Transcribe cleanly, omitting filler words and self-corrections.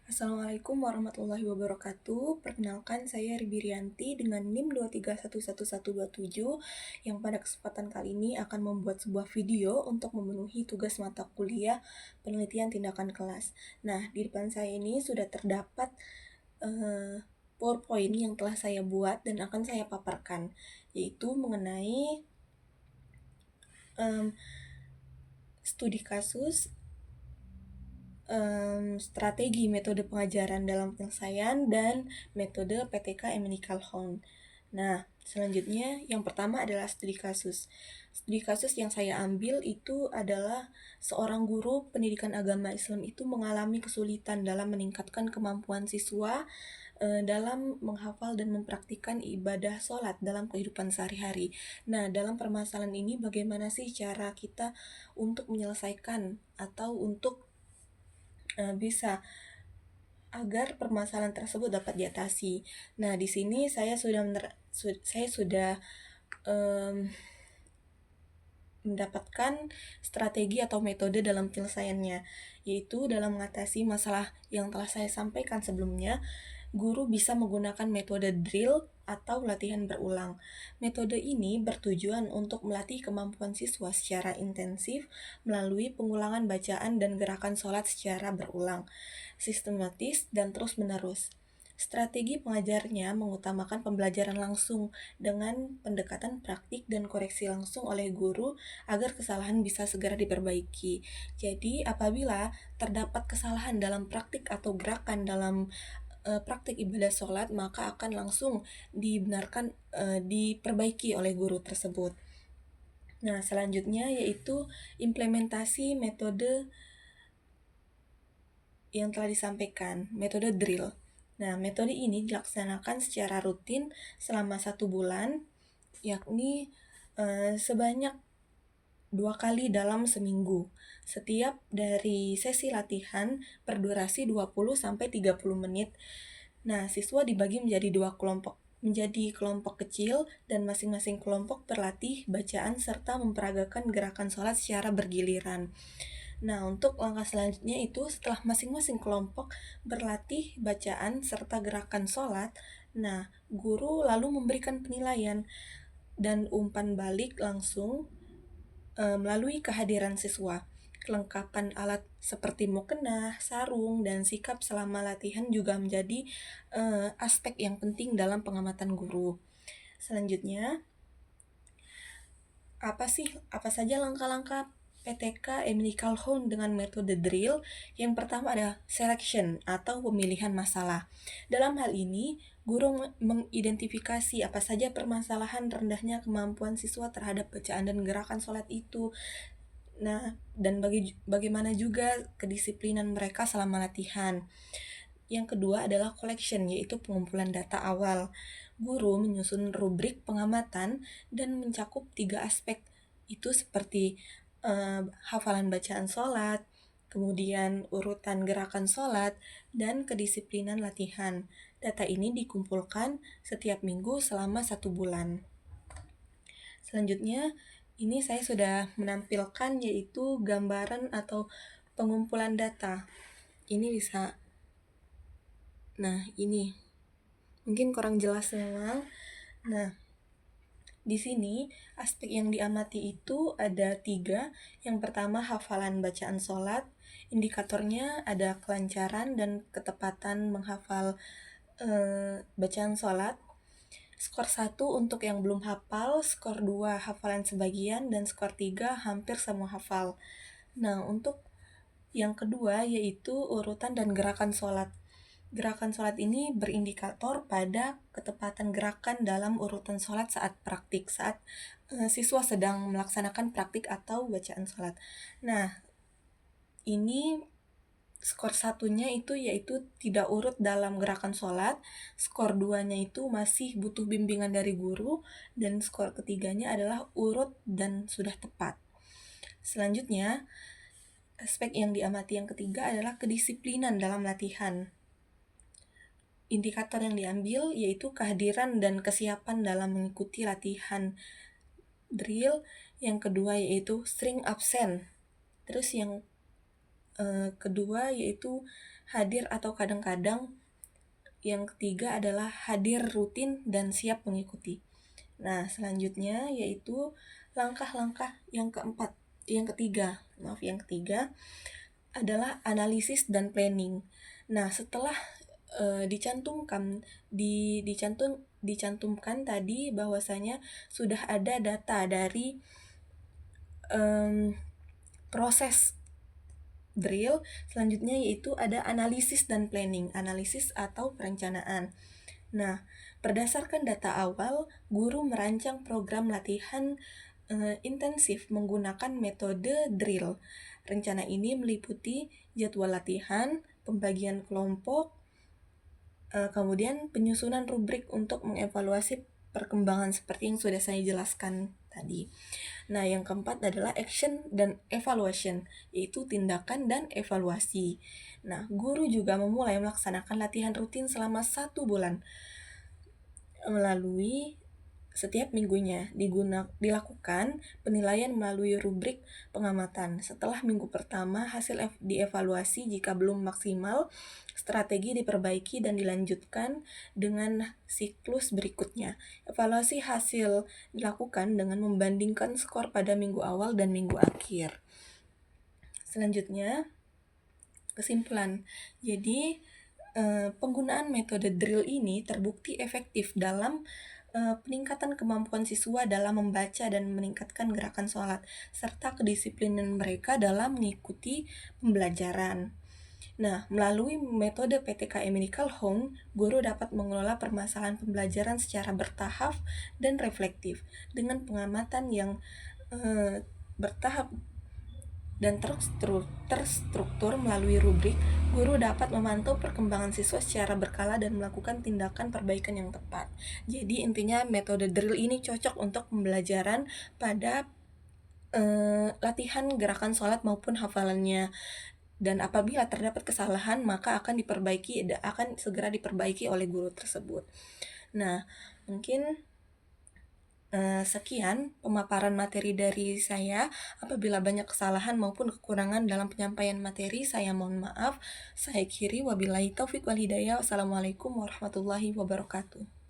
Assalamualaikum warahmatullahi wabarakatuh. Perkenalkan, saya Ribirianti dengan NIM 2311127 yang pada kesempatan kali ini akan membuat sebuah video untuk memenuhi tugas mata kuliah penelitian tindakan kelas. Nah, di depan saya ini sudah terdapat PowerPoint yang telah saya buat dan akan saya paparkan, yaitu mengenai studi kasus, strategi metode pengajaran dalam penyelesaian, dan metode PTK Emical Hound. Nah, selanjutnya yang pertama adalah studi kasus. Studi kasus yang saya ambil itu adalah seorang guru pendidikan agama Islam itu mengalami kesulitan dalam meningkatkan kemampuan siswa dalam menghafal dan mempraktikkan ibadah sholat dalam kehidupan sehari-hari. Nah, dalam permasalahan ini bagaimana sih cara kita untuk menyelesaikan atau untuk bisa agar permasalahan tersebut dapat diatasi. Nah, di sini saya sudah mendapatkan strategi atau metode dalam penyelesaiannya, yaitu dalam mengatasi masalah yang telah saya sampaikan sebelumnya. Guru bisa menggunakan metode drill atau latihan berulang. Metode ini bertujuan untuk melatih kemampuan siswa secara intensif melalui pengulangan bacaan dan gerakan sholat secara berulang, sistematis, dan terus-menerus. Strategi pengajarnya mengutamakan pembelajaran langsung dengan pendekatan praktik dan koreksi langsung oleh guru agar kesalahan bisa segera diperbaiki. Jadi, apabila terdapat kesalahan dalam praktik atau gerakan dalam praktik ibadah sholat, maka akan langsung diperbaiki oleh guru tersebut. Nah, selanjutnya yaitu implementasi metode yang telah disampaikan, metode drill. Nah, metode ini dilaksanakan secara rutin selama 1 bulan, yakni sebanyak 2 kali dalam seminggu. Setiap dari sesi latihan berdurasi 20-30 menit. Nah, siswa dibagi menjadi kelompok kecil, dan masing-masing kelompok berlatih bacaan serta memperagakan gerakan sholat secara bergiliran. Nah, untuk langkah selanjutnya itu setelah masing-masing kelompok berlatih bacaan serta gerakan sholat, nah, guru lalu memberikan penilaian dan umpan balik langsung melalui kehadiran siswa. Kelengkapan alat seperti mukena, sarung, dan sikap selama latihan juga menjadi aspek yang penting dalam pengamatan guru. Selanjutnya, apa saja langkah-langkah PTK Emical Hound dengan metode drill? Yang pertama adalah selection atau pemilihan masalah. Dalam hal ini, guru mengidentifikasi apa saja permasalahan rendahnya kemampuan siswa terhadap bacaan dan gerakan sholat itu. Nah, dan bagaimana juga kedisiplinan mereka selama latihan. Yang kedua adalah collection, yaitu pengumpulan data awal. Guru menyusun rubrik pengamatan dan mencakup 3 aspek, itu seperti hafalan bacaan sholat, kemudian urutan gerakan sholat, dan kedisiplinan latihan. Data ini dikumpulkan setiap minggu selama 1 bulan. Selanjutnya, ini saya sudah menampilkan yaitu gambaran atau pengumpulan data. Ini bisa, nah ini mungkin kurang jelas memang. Nah, di sini aspek yang diamati itu ada 3. Yang pertama, hafalan bacaan sholat. Indikatornya ada kelancaran dan ketepatan menghafal bacaan sholat. Skor 1 untuk yang belum hafal, skor 2 hafalan sebagian, dan skor 3 hampir semua hafal. Nah, untuk yang kedua yaitu urutan dan gerakan sholat. Gerakan sholat ini berindikator pada ketepatan gerakan dalam urutan sholat saat praktik, saat siswa sedang melaksanakan praktik atau bacaan sholat. Nah, ini skor 1-nya itu yaitu tidak urut dalam gerakan sholat, skor 2-nya itu masih butuh bimbingan dari guru, dan skor 3-nya adalah urut dan sudah tepat. Selanjutnya, aspek yang diamati yang ketiga adalah kedisiplinan dalam latihan. Indikator yang diambil yaitu kehadiran dan kesiapan dalam mengikuti latihan drill. Yang kedua yaitu sering absen. Terus yang kedua yaitu hadir atau kadang-kadang. Yang ketiga adalah hadir rutin dan siap mengikuti. Nah, selanjutnya yaitu langkah-langkah yang ketiga adalah analisis dan planning. Nah, setelah dicantumkan tadi bahwasanya sudah ada data dari proses drill, selanjutnya yaitu ada analisis dan planning, analisis atau perencanaan. Nah, berdasarkan data awal, guru merancang program latihan intensif menggunakan metode drill. Rencana ini meliputi jadwal latihan, pembagian kelompok, kemudian penyusunan rubrik untuk mengevaluasi perkembangan seperti yang sudah saya jelaskan tadi. Nah, yang keempat adalah action dan evaluation, yaitu tindakan dan evaluasi. Nah, guru juga memulai melaksanakan latihan rutin selama 1 bulan melalui setiap minggunya dilakukan penilaian melalui rubrik pengamatan. Setelah minggu pertama, hasil dievaluasi jika belum maksimal, strategi diperbaiki dan dilanjutkan dengan siklus berikutnya. Evaluasi hasil dilakukan dengan membandingkan skor pada minggu awal dan minggu akhir. Selanjutnya, kesimpulan. Jadi, penggunaan metode drill ini terbukti efektif dalam peningkatan kemampuan siswa dalam membaca dan meningkatkan gerakan sholat, serta kedisiplinan mereka dalam mengikuti pembelajaran. Nah, melalui metode PTKM Medical Home, guru dapat mengelola permasalahan pembelajaran secara bertahap dan reflektif. Dengan pengamatan yang bertahap dan terstruktur melalui rubrik, guru dapat memantau perkembangan siswa secara berkala dan melakukan tindakan perbaikan yang tepat. Jadi intinya metode drill ini cocok untuk pembelajaran pada latihan gerakan sholat maupun hafalannya. Dan apabila terdapat kesalahan, maka akan segera diperbaiki oleh guru tersebut. Nah, mungkin sekian pemaparan materi dari saya. Apabila banyak kesalahan maupun kekurangan dalam penyampaian materi, saya mohon maaf. Saya akhiri, wabillahi taufik wal hidayah. Wassalamualaikum warahmatullahi wabarakatuh.